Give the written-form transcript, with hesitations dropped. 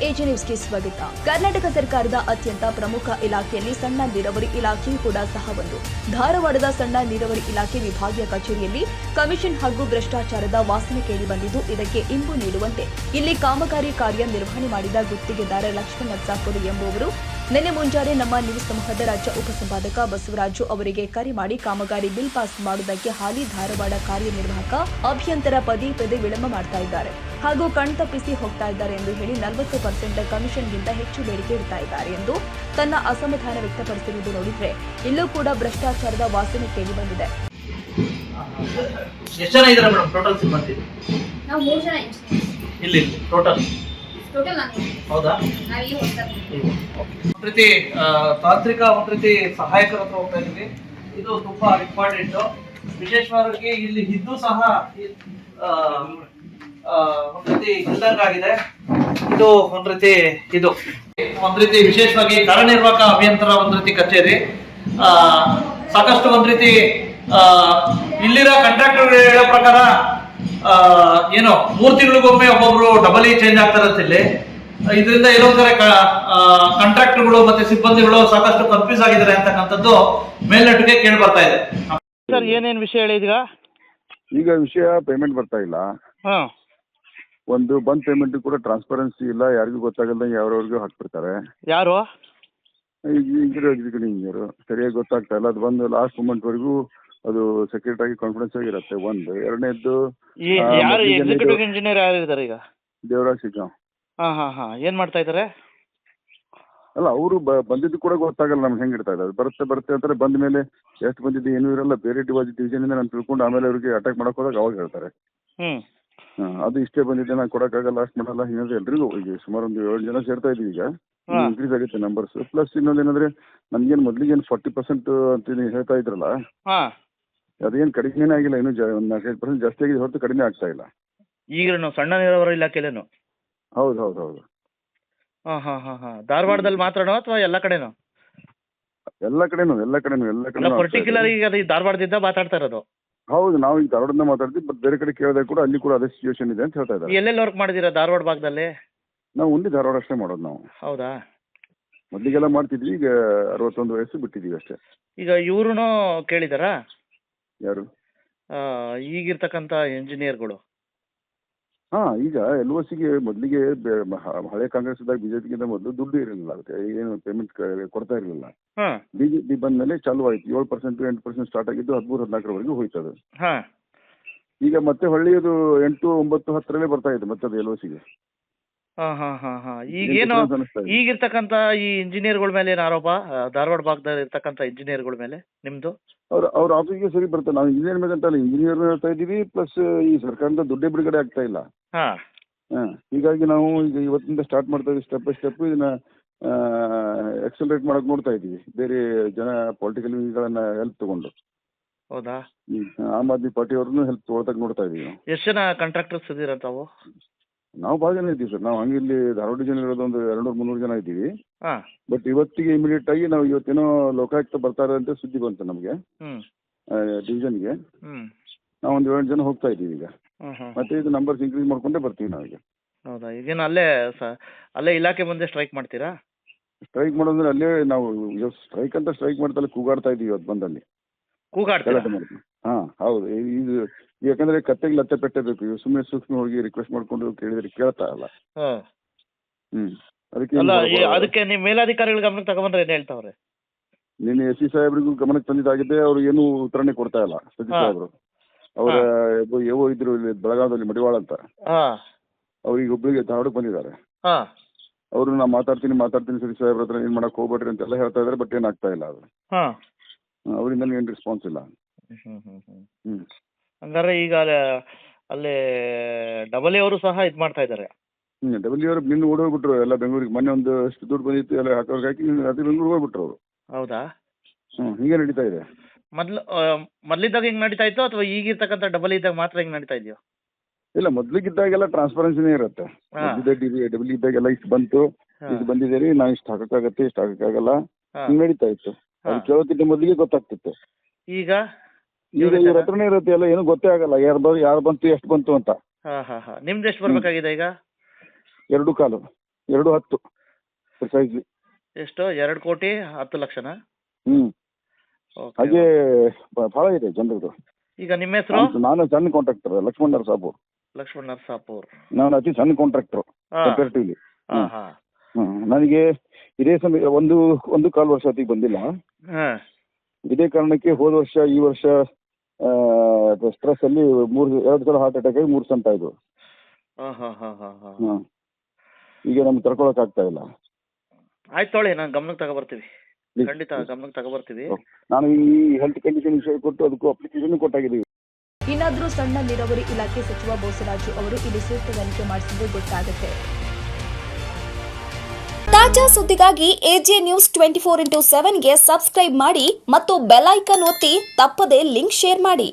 AJ ನ್ಯೂಸ್ಗೆ ಸ್ವಾಗತ. ಕರ್ನಾಟಕ ಸರ್ಕಾರದ ಅತ್ಯಂತ ಪ್ರಮುಖ ಇಲಾಖೆಯಲ್ಲಿ ಸಣ್ಣ ನೀರಾವರಿ ಇಲಾಖೆಯೂ ಕೂಡ ಸಹ ಒಂದು. ಧಾರವಾಡದ ಸಣ್ಣ ನೀರಾವರಿ ಇಲಾಖೆ ವಿಭಾಗೀಯ ಕಚೇರಿಯಲ್ಲಿ ಕಮಿಷನ್ ಹಾಗೂ ಭ್ರಷ್ಟಾಚಾರದ ವಾಸನೆ ಕೇಳಿ ಬಂದಿದ್ದು, ಇದಕ್ಕೆ ಇಂಬು ನೀಡುವಂತೆ ಇಲ್ಲಿ ಕಾಮಗಾರಿ ಕಾರ್ಯ ನಿರ್ವಹಣೆ ಮಾಡಿದ ಗುತ್ತಿಗೆದಾರ ಲಕ್ಷ್ಮಣ ನರ್ಸಾಪುರ ಎಂಬುವರು ನಿನ್ನೆ ಮುಂಜಾನೆ ನಮ್ಮ ನ್ಯೂಸ್ ಸಮೂಹದ ರಾಜ್ಯ ಉಪಸಂಪಾದಕ ಬಸವರಾಜು ಅವರಿಗೆ ಕರೆ ಮಾಡಿ ಕಾಮಗಾರಿ ಬಿಲ್ ಪಾಸ್ ಮಾಡುವುದಕ್ಕೆ ಹಾಲಿ ಧಾರವಾಡ ಕಾರ್ಯನಿರ್ವಾಹಕ ಅಭಿಯಂತರ ಪದೇ ವಿಳಂಬ ಮಾಡ್ತಾ ಇದ್ದಾರೆ ಹಾಗೂ ಕಣ್ತಪ್ಪಿಸಿ ಹೋಗ್ತಾ ಇದ್ದಾರೆ ಎಂದು ಹೇಳಿ 40% ಕಮಿಷನ್ಗಿಂತ ಹೆಚ್ಚು ಬೇಡಿಕೆ ಇಡ್ತಾ ಇದ್ದಾರೆ ಎಂದು ತನ್ನ ಅಸಮಾಧಾನ ವ್ಯಕ್ತಪಡಿಸಿರುವುದು ನೋಡಿದ್ರೆ ಇಲ್ಲೂ ಕೂಡ ಭ್ರಷ್ಟಾಚಾರದ ವಾಸನೆ ಕೇಳಿ ಬಂದಿದೆ. ಎಷ್ಟು ಜನ ಇದ್ದಾರೆ ಮೇಡಮ್ ಟೋಟಲ್ ಸಿಬ್ಬಂದಿ? ನಾವು 3 ಜನ ಇಲ್ಲಿ ಟೋಟಲ್ ಹೌದಾ? ಒಂದು ರೀತಿ ತಾಂತ್ರಿಕ ಒಂದು ರೀತಿ ಸಹಾಯಕರ ಹತ್ರ ಹೋಗ್ತಾ ಇದ್ದೀವಿ. ಇದು ತುಂಬಾ ಇಂಪಾರ್ಟೆಂಟ್. ವಿಶೇಷವಾಗಿ ಇಲ್ಲಿ ಇದ್ದು ಸಹ ಒಂದು ರೀತಿ ಇಲ್ದಂಗಾಗಿದೆ. ಇದು ಒಂದು ರೀತಿ ವಿಶೇಷವಾಗಿ ಕಾರ್ಯನಿರ್ವಾಹಕ ಅಭಿಯಂತರ ಒಂದು ರೀತಿ ಕಚೇರಿ. ಸಾಕಷ್ಟು ಒಂದು ರೀತಿ ಇಲ್ಲಿರೋ ಕಾಂಟ್ರಾಕ್ಟರ್ ಹೇಳೋ ಪ್ರಕಾರ ಏನು 3 ತಿಂಗಳಿಗೊಮ್ಮೆ ಒಬ್ಬೊಬ್ರು ಡಬಲ್ ಚೇಂಜ್ ಆಗ್ತಾರಂತ ಇಲ್ಲಿ. ಇದರಿಂದ ಕೆಲವೊಂದ್ ಕಡೆ ಕಾಂಟ್ರಾಕ್ಟರ್ಗಳು ಮತ್ತೆ ಸಿಬ್ಬಂದಿಗಳು ಸಾಕಷ್ಟು ಕನ್ಫ್ಯೂಸ್ ಆಗಿದ್ದಾರೆ ಅಂತಕ್ಕಂಥದ್ದು ಮೇಲ್ನಟ್ಟಿಗೆ ಕೇಳಿ ಬರ್ತಾ ಇದೆ. ಸರ್ ಏನೇನು ವಿಷಯ ಹೇಳಿ ಈಗ ವಿಷಯ ಪೇಮೆಂಟ್ ಬರ್ತಾ ಇಲ್ಲ. ಒಂದು ಬಂದ್ ಪೇಮೆಂಟ್ ಕೂಡ ಟ್ರಾನ್ಸ್ಪರೆನ್ಸಿ ಇಲ್ಲ, ಯಾರಿಗೂ ಗೊತ್ತಾಗಲ್ಲ, ಯಾವ್ರವ್ರಿಗೂ ಹಾಕ್ಬಿಡ್ತಾರೆ. ಯಾರು ಇಂಜಿನಿಯರ್ ಸರಿಯಾಗಿ ಗೊತ್ತಾಗ್ತಾ ಇಲ್ಲ. ಅದು ಬಂದು ಲಾಸ್ಟ್ ಮೂಮೆಂಟ್ ವರೆಗೂ ಅದು ಸೆಕ್ರೆಟ್ ಆಗಿ ಕಾನ್ಫಿಡೆನ್ಸ್ ಆಗಿರುತ್ತೆ. ಒಂದು ಎರಡನೇದ್ದು ಎಕ್ಸಿಕ್ಯೂಟಿವ್ ಇಂಜಿನಿಯರ್ ಯಾರು ಇದ್ದಾರೆ ಈಗ? ದೇವರಾಜ್ ಸಿಗ್ಗಾಂವ್. ಏನ್ ಮಾಡ್ತಾ ಇದ್ದಾರೆ? ಅಲ್ಲ, ಅವರು ಬಂದಿದ್ದು ಕೂಡ ಗೊತ್ತಾಗಲ್ಲ ನಮ್ಗೆ ಹೆಂಗೆ ಇಡ್ತಾ ಇದ್ದಾರೆ. ಬರುತ್ತೆ ಅಂತಾರೆ, ಬಂದ ಮೇಲೆ ಎಷ್ಟು ಬಂದಿದ್ದು ಏನೂ ಇರಲ್ಲ, ಬೇರೆ ಡಿವಿಷನ್ ಇಂದ ನಾನು ತಿಳ್ಕೊಂಡು ಆಮೇಲೆ ಅವ್ರಿಗೆ ಅಟ್ಯಾಕ್ ಮಾಡಕ್ ಹೋದಾಗ ಅವಾಗ ಹೇಳ್ತಾರೆ. ಅದು ಇಷ್ಟೇ ಬಂದಿದ್ದೆ, ನಾನು ಕೊಡೋಕ್ಕಾಗಲ್ಲ, ಅಷ್ಟು ಮಾಡಲ್ಲ, ಹಿಂಗಂದ್ರೆ ಎಲ್ರಿಗೂ ಈಗ ಸುಮಾರು ಒಂದು 7 ಜನ ಸೇರ್ತಾ ಇದೀವಿ. ಈಗ ಇನ್ಕ್ರೀಸ್ ಆಗುತ್ತೆ ನಂಬರ್ಸ್. ಪ್ಲಸ್ ಇನ್ನೊಂದೇನಂದ್ರೆ ನಮ್ಗೇನು ಮೊದ್ಲಿಗೇನು 40% ಅಂತ ಹೇಳ್ತಾ ಇದ್ರಲ್ಲ, ಅದೇನು ಕಡಿಮೆನೇ ಆಗಿಲ್ಲ, ಇನ್ನೂ ಒಂದು 4-5% ಜಾಸ್ತಿ ಆಗಿದೆ ಹೊರತು ಕಡಿಮೆ ಆಗ್ತಾ ಇಲ್ಲ. ಈಗ ನಾವು ಸಣ್ಣ ನೀರಾವರಿ ಇಲಾಖೆಲೇನು? ಹೌದು. ಧಾರವಾಡದಲ್ಲಿ ಮಾತ್ರನೋ ಅಥವಾ ಎಲ್ಲ ಕಡೆನೋ? ಎಲ್ಲ ಕಡೆನೂ ಪರ್ಟಿಕ್ಯುಲರ್ ಈಗ ಧಾರವಾಡದಿಂದ ಮಾತಾಡ್ತಾ ಇರೋದು? ಹೌದು, ನಾವು ಈಗ ಧಾರವಾಡದಿಂದ ಮಾತಾಡ್ತೀವಿ. ಬಟ್ ಬೇರೆ ಕಡೆ ಕೇಳಿದಾಗ ಕೂಡ ಅಲ್ಲಿ ಕೂಡ ಅದೇ ಸಿಚುವೇಶನ್ ಇದೆ ಅಂತ ಹೇಳ್ತಾ ಇದ್ದಾರೆ. ಎಲ್ಲೆಲ್ಲಿ ವರ್ಕ್ ಮಾಡಿದ್ದೀರಾ ಧಾರವಾಡ ಭಾಗದಲ್ಲಿ? ನಾವು ಒಂದೇ ಧಾರವಾಡ ಅಷ್ಟೇ ಮಾಡೋದು ನಾವು. ಹೌದಾ? ಮೊದಲಿಗೆಲ್ಲ ಮಾಡ್ತಿದ್ವಿ, ಈಗ 61 ವಯಸ್ಸು ಬಿಟ್ಟಿದ್ದೀವಿ ಅಷ್ಟೇ. ಈಗ ಇವ್ರೂ ಕೇಳಿದಾರಾ? ಯಾರು? ಈಗಿರ್ತಕ್ಕಂಥ ಇಂಜಿನಿಯರ್ಗಳು. ಈಗ LOCಗೆ ಮೊದಲಿಗೆ ಹಳೆ ಕಾಂಗ್ರೆಸ್ ಇದ್ದಾಗ ಬಿಜೆಪಿಗಿಂತ ಮೊದಲು ದುಡ್ಡು ಇರಲಿಲ್ಲ, ಅದಕ್ಕೆ ಏನು ಪೇಮೆಂಟ್ ಕೊಡ್ತಾ ಇರಲಿಲ್ಲ. ಬಿಜೆಪಿ ಬಂದ ಮೇಲೆ ಚಾಲು ಆಯ್ತು. 7% 8% ಸ್ಟಾರ್ಟ್ ಆಗಿದ್ದು 13-14 ಹೋಯ್ತು ಅದು. ಈಗ ಮತ್ತೆ ಹೊಳ್ಳಿಯದು 8, 9, 10 ಬರ್ತಾ ಇದೆ ಮತ್ತೆ ಅದು LOCಗೆ. ಈಗೇನು ಈಗಿರ್ತಕ್ಕಂಥ ಈ ಇಂಜಿನಿಯರ್ಗಳ ಮೇಲೆ ಏನು ಆರೋಪ? ಧಾರವಾಡ ಭಾಗದಲ್ಲಿ ಇರ್ತಕ್ಕಂಥ ಇಂಜಿನಿಯರ್ಗಳ ಮೇಲೆ ನಿಮ್ದು? ಅವ್ರ ಆಫೀಸ್ಗೆ ಸರಿ ಬರ್ತದೆ. ನಾವು ಇಂಜಿನಿಯರ್ ಮೇಲೆ ಅಂತ ಇಂಜಿನಿಯರ್ ಹೇಳ್ತಾ ಇದ್ದೀವಿ, ಪ್ಲಸ್ ಈ ಸರ್ಕಾರದಿಂದ ದುಡ್ಡೇ ಬಿಡುಗಡೆ ಆಗ್ತಾ ಇಲ್ಲ. ಹೀಗಾಗಿ ನಾವು ಈಗ ಇವತ್ತಿಂದ ಸ್ಟಾರ್ಟ್ ಮಾಡ್ತಾ ಇದ್ದೀವಿ, ಸ್ಟೆಪ್ ಬೈ ಸ್ಟೆಪ್ ಇದನ್ನ ಎಕ್ಸಲರೇಟ್ ಮಾಡಕ್ ನೋಡ್ತಾ ಇದ್ದೀವಿ, ಬೇರೆ ಜನ ಪೊಲಿಟಿಕಲ್ ಗಳನ್ನ ಹೆಲ್ಪ್ ತಗೊಂಡು. ಹೌದಾ? ಆಮ್ ಆದ್ಮಿ ಪಾರ್ಟಿ ಅವ್ರನ್ನು ಹೆಲ್ಪ್ ತಗೊಳಕ್ ನೋಡ್ತಾ ಇದೀವಿ. ಎಷ್ಟು ಜನ ಕಾಂಟ್ರಾಕ್ಟರ್ಸ್ ಇದೀರ ತಾವು? ನಾವು ಭಾಳ ಜನ ಇದ್ದೀವಿ ಸರ್. ನಾವು ಹಂಗೆ ಇಲ್ಲಿ ಧಾರವಾಡ ಜನ ಇರೋದು ಒಂದು 200-300 ಜನ ಇದ್ದೀವಿ. ಬಟ್ ಇವತ್ತಿಗೆ ಇಮಿಡಿಯೇಟ್ ಆಗಿ ನಾವು ಇವತ್ತೇನೋ ಲೋಕಾಯುಕ್ತ ಬರ್ತಾರೆ ಅಂತ ಸುದ್ದಿ ಬಂತು ನಮಗೆ ಡಿವಿಷನ್ಗೆ. ನಾವು ಒಂದು 7 ಜನ ಹೋಗ್ತಾ ಇದ್ದೀವಿ ಈಗ. ಮತ್ತೆ ಇದು ನಂಬರ್ಸ್ ಇನ್ಕ್ರೀಸ್ ಮಾಡ್ಕೊಂಡೇ ಬರ್ತೀವಿ ನಾವೀಗ. ಹೌದಾ? ಈಗೇನು ಅಲ್ಲೇ ಇಲಾಖೆ ಮುಂದೆ ಸ್ಟ್ರೈಕ್ ಮಾಡ್ತೀರಾ? ಸ್ಟ್ರೈಕ್ ಮಾಡೋದ್ರೆ ಅಲ್ಲೇ ನಾವು ಸ್ಟ್ರೈಕ್ ಅಂತ ಸ್ಟ್ರೈಕ್ ಮಾಡ್ತಾ ಕೂಗಾಡ್ತಾ ಇದ್ದೀವಿ ಇವತ್ತು ಬಂದಲ್ಲಿ. ಕೂಗಾಡ್ತೀರಾ? ಹೌದು. ಇದು ಯಾಕಂದ್ರೆ ಕತ್ತೆಗೆ ಲತ್ತೆ ಪೆಟ್ಟಬೇಕು. ಇವು ಸುಮ್ಮನೆ ಸೂಕ್ಷ್ಮ ಹೋಗಿ ರಿಕ್ವೆಸ್ಟ್ ಮಾಡ್ಕೊಂಡು ಕೇಳಿದ್ರೆ ಕೇಳ್ತಾ ಇಲ್ಲ. ಅದಕ್ಕೆ ನೀವು ಮೇಲಾಧಿಕಾರಿಗಳ ಗಮನಕ್ಕೆ ತಗೊಂಡ್ರೆ ಏನ್ ಹೇಳ್ತಾವ್ರೆ? ನಿನ್ನೆ SC ಸಾಹೇಬ್ರಿಗೂ ಗಮನಕ್ಕೆ ತಂದಿದ್ದಾಗಿದೆ. ಅವರು ಏನು ಉತ್ತರನೇ ಕೊಡ್ತಾ ಇಲ್ಲ. ಸತೀಶ್ ಸಾಹೇಬ್ರು ಅವರ ಏನೋ ಇದ್ರು ಇಲ್ಲಿ ಬೆಳಗಾವದಲ್ಲಿ ಮಡಿವಾಳ ಅಂತ, ಅವ್ರಿಗೆ ಹುಬ್ಳಿಗೆ ಧಾರವಾಡಕ್ಕೆ ಬಂದಿದ್ದಾರೆ. ಅವರು ನಾ ಮಾತಾಡ್ತೀನಿ ಸತೀಶ್ ಸಾಹೇಬ್ರ ಹತ್ರ ಏನ್ ಮಾಡಕ್ ಹೋಗ್ಬೇಡ್ರಿ ಅಂತೆಲ್ಲ ಹೇಳ್ತಾ ಇದಾರೆ. ಬಟ್ ಏನಾಗ್ತಾ ಇಲ್ಲ ಅದು. ಅವರಿಂದ ಏನು ರೆಸ್ಪಾನ್ಸ್ ಇಲ್ಲ. ಹಂಗಾರೆ ಈಗ ಅಲ್ಲಿ ಡಬಲ್ ಅವರು ಸಹ ಇದು ಮಾಡ್ತಾ ಇದ್ದಾರೆ. ಡಬ್ಲ್ಯೂ ಅವರು ನಿನ್ನ ಓಡೋಗ್ಬಿಟ್ರು ಎಲ್ಲ ಬೆಂಗಳೂರಿಗೆ. ಮೊನ್ನೆ ಒಂದು ಎಷ್ಟು ದುಡ್ಡು ಬಂದಿತ್ತು ಎಲ್ಲ ಹಾಕೋರ್ಗೆ ಹಾಕಿ ಅದು ಬೆಂಗಳೂರಿಗೆ ಹೋಗ್ಬಿಟ್ರು ಅವರು. ಹೌದಾ? ಹೀಗೆ ನಡೀತಾ ಇದೆ. ಮೊದ್ಲಿದ್ದಾಗ ಹಿಂಗೆ ನಡೀತಾ ಇತ್ತು ಅಥವಾ ಈಗಿರ್ತಕ್ಕಂಥ ಡಬಲ್ ಇದ್ದಾಗ ಮಾತ್ರ ಹಿಂಗೆ ನಡೀತಾ ಇದೆಯೋ? ಇಲ್ಲ, ಮೊದ್ಲಿಗಿದ್ದಾಗೆಲ್ಲ ಟ್ರಾನ್ಸ್ಪರೆನ್ಸಿನೇ ಇರುತ್ತೆ. ಡಬ್ಲ್ಯೂ ಇದ್ದಾಗೆಲ್ಲ ಇಷ್ಟು ಬಂತು, ಇಷ್ಟು ಬಂದಿದ್ದೀರಿ, ನಾವು ಇಷ್ಟು ಹಾಕಕ್ಕಾಗತ್ತೆ, ಇಷ್ಟು ಹಾಕಕ್ಕಾಗಲ್ಲ, ಹಿಂಗೆ ನಡೀತಾ ಇತ್ತು. ಅದು ಕೇಳೋಕ್ಕಿಂತ ಮೊದಲಿಗೆ ಗೊತ್ತಾಗ್ತಿತ್ತು. ಈಗ ಇವ್ರ ಹತ್ರನೇ ಇರುತ್ತೆ, ಎಲ್ಲ ಏನು ಗೊತ್ತೇ ಆಗಲ್ಲ ಯಾರು ಬಂತು ಎಷ್ಟು ಬಂತು ಅಂತ. ನಿಮ್ದು ಎಷ್ಟು ಬರ್ಬೇಕಾಗಿದೆ ಈಗ? 2 ಕಾಲು. 210 ಪ್ರಿಸೈಸ್ಲಿ. ಎಷ್ಟು 2,10,00,000? ಹ್ಞೂ. ಓಕೆ. ಹಾಗೆ ಭಾಳ ಇದೆ ಜನರದು. ಈಗ ನಿಮ್ಮ ಹೆಸರು? ನಾನು ಸಣ್ಣ ಕಾಂಟ್ರಾಕ್ಟರ್, ಲಕ್ಷ್ಮಣ್ ನರಸಾಪುರ್. ಲಕ್ಷ್ಮಣ್ ನರಸಾಪುರ್. ನಾನು ಅತಿ ಸಣ್ಣ ಕಾಂಟ್ರಾಕ್ಟರ್ ಹಾ. ಕಂಪೇರಿಟಿವ್ಲಿ. ಹಾಂ ಹಾಂ ನನಗೆ ಇದೇ ಸಮಯ ಒಂದು ಕಾಲು ವರ್ಷ ಹೊತ್ತಿಗೆ ಬಂದಿಲ್ಲ. ಹಾಂ. ಇದೇ ಕಾರಣಕ್ಕೆ ಹೋದ ವರ್ಷ ಈ ವರ್ಷ ಸ್ಟ್ರೆಸ್ ಅಲ್ಲಿ 2 ಸಲ ಹಾರ್ಟ್ ಅಟ್ಯಾಕ್ ಆಗಿ 3 ಸಂತ ಇದು. ಹಾಂ ಹಾಂ ಹಾಂ ಹಾಂ ಹಾಂ. ಹಾಂ, ಈಗ ನಮ್ಗೆ ತಡ್ಕೊಳಕ್ ಆಗ್ತಾ ಇಲ್ಲ. ಆಯ್ತು ತೊಗೊಳ್ಳಿ, ನಾನು ಗಮನಕ್ಕೆ ತಗೊಬರ್ತೀವಿ. Please, ಖಂಡಿತ please. ಗಮನಕ್ಕೆ ತಗೊಬರ್ತೀವಿ. ನಾನು ಈ ಹೆಲ್ತ್ ಕಂಡೀಷನ್ ವಿಷಯ ಕೊಟ್ಟು ಅದಕ್ಕೂ ಅಪ್ಲಿಕೇಶನ್ ಕೊಟ್ಟಾಗಿದ್ದೀವಿ. ಇನ್ನಾದ್ರೂ ಸಣ್ಣ ನೀರಾವರಿ ಇಲಾಖೆ ಸಚಿವ ಬೋಸರಾಜು ಅವರು ಇಲ್ಲಿ ಸೂಕ್ತ ತನಿಖೆ ಮಾಡಿಸಿದ್ರೆ ಗೊತ್ತಾಗುತ್ತೆ. ತಾಜಾ ಸುದ್ದಿಗಾಗಿ ಎಜೆ ನ್ಯೂಸ್ 24/7ಗೆ ಸಬ್ಸ್ಕ್ರೈಬ್ ಮಾಡಿ ಮತ್ತು ಬೆಲ್ ಐಕಾನ್ ಒತ್ತಿ ತಪ್ಪದೇ ಲಿಂಕ್ ಶೇರ್ ಮಾಡಿ.